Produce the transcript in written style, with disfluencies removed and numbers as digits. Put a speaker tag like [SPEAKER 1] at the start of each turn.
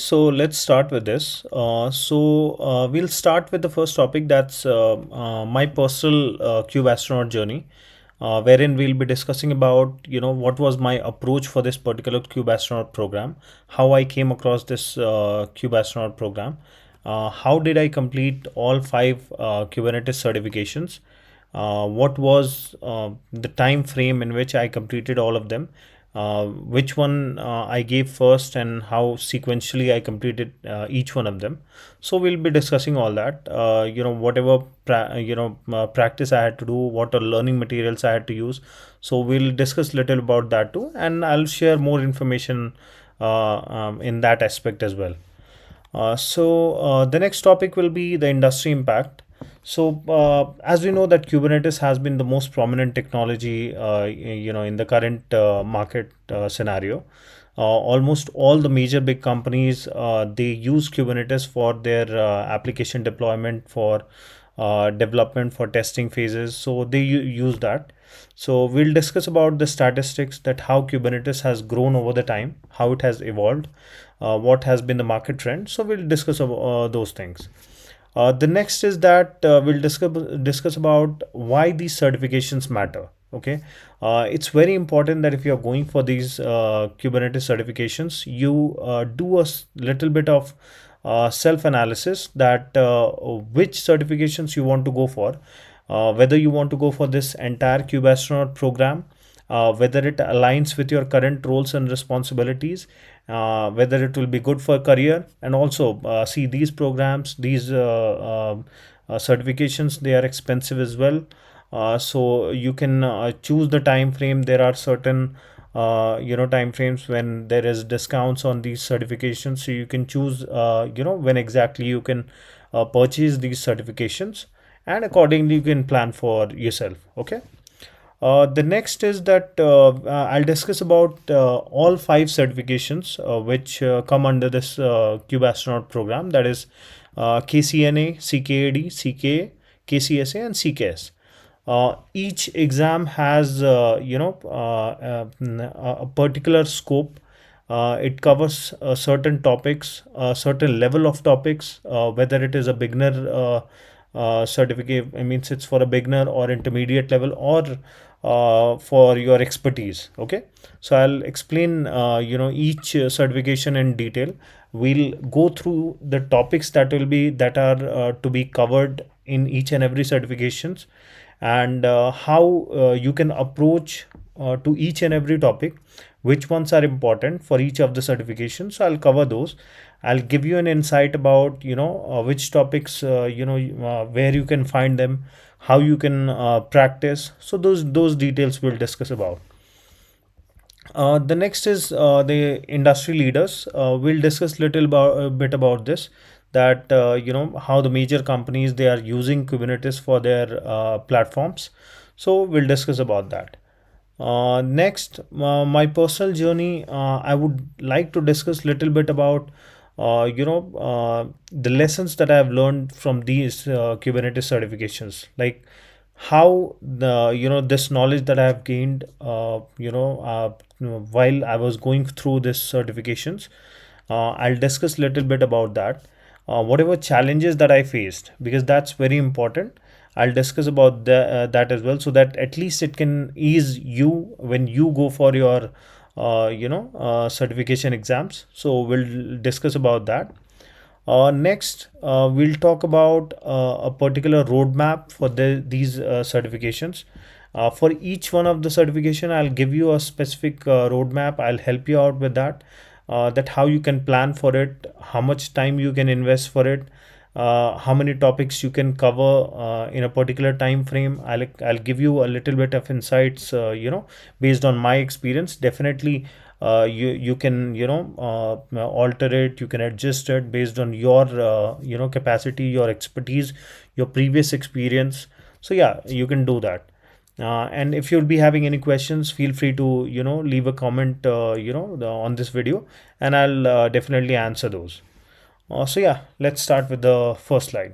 [SPEAKER 1] So let's start with this. We'll start with the first topic, that's my personal Kubestronaut journey, wherein we'll be discussing about what was my approach for this particular Kubestronaut program, how I came across this Kubestronaut program, how did I complete all five Kubernetes certifications, what was the time frame in which I completed all of them, which one I gave first, and how sequentially I completed each one of them. So we'll be discussing all that. Whatever practice I had to do, what are learning materials I had to use. So we'll discuss little about that too, and I'll share more information in that aspect as well. The next topic will be the industry impact. As we know that Kubernetes has been the most prominent technology, in the current market scenario. Almost all the major big companies, they use Kubernetes for their application deployment, for development, for testing phases. So they use that. So we'll discuss about the statistics, that how Kubernetes has grown over the time, how it has evolved, what has been the market trend. So we'll discuss those things. The next is that we'll discuss about why these certifications matter. Okay, it's very important that if you are going for these Kubernetes certifications, you do a little bit of self analysis, that which certifications you want to go for, whether you want to go for this entire Kubestronaut program, whether it aligns with your current roles and responsibilities, whether it will be good for career, and also see these programs, these certifications, they are expensive as well. So you can choose the time frame. There are certain time frames when there is discounts on these certifications, so you can choose when exactly you can purchase these certifications, and accordingly you can plan for yourself. Okay. The next is that I'll discuss about all five certifications which come under this Kubestronaut program, that is KCNA, CKAD, CKA, KCSA, and CKS. Each exam has a particular scope. It covers certain topics, a certain level of topics, whether it is a beginner certificate, I mean, it's for a beginner or intermediate level, or for your expertise. Okay, so I'll explain each certification in detail. We'll go through the topics that are to be covered in each and every certifications, and how you can approach to each and every topic, which ones are important for each of the certifications. So I'll cover those. I'll give you an insight about which topics, where you can find them, how you can practice. So those details we'll discuss about. The next is the industry leaders. We'll discuss little about a bit about this, that how the major companies, they are using Kubernetes for their platforms. So we'll discuss about that. Next, my personal journey. I would like to discuss little bit about the lessons that I have learned from these Kubernetes certifications, like how the this knowledge that I have gained while I was going through this certifications. I'll discuss little bit about that. Whatever challenges that I faced, because that's very important. I'll discuss about that as well, so that at least it can ease you when you go for your certification exams. So we'll discuss about that. Next, we'll talk about a particular roadmap for these certifications. For each one of the certification, I'll give you a specific roadmap. I'll help you out with that. That how you can plan for it, how much time you can invest for it, how many topics you can cover in a particular time frame. I'll give you a little bit of insights, based on my experience. Definitely, you can alter it, you can adjust it based on your capacity, your expertise, your previous experience. So yeah, you can do that. And if you'll be having any questions, feel free to leave a comment on this video, and I'll definitely answer those. So yeah, let's start with the first slide.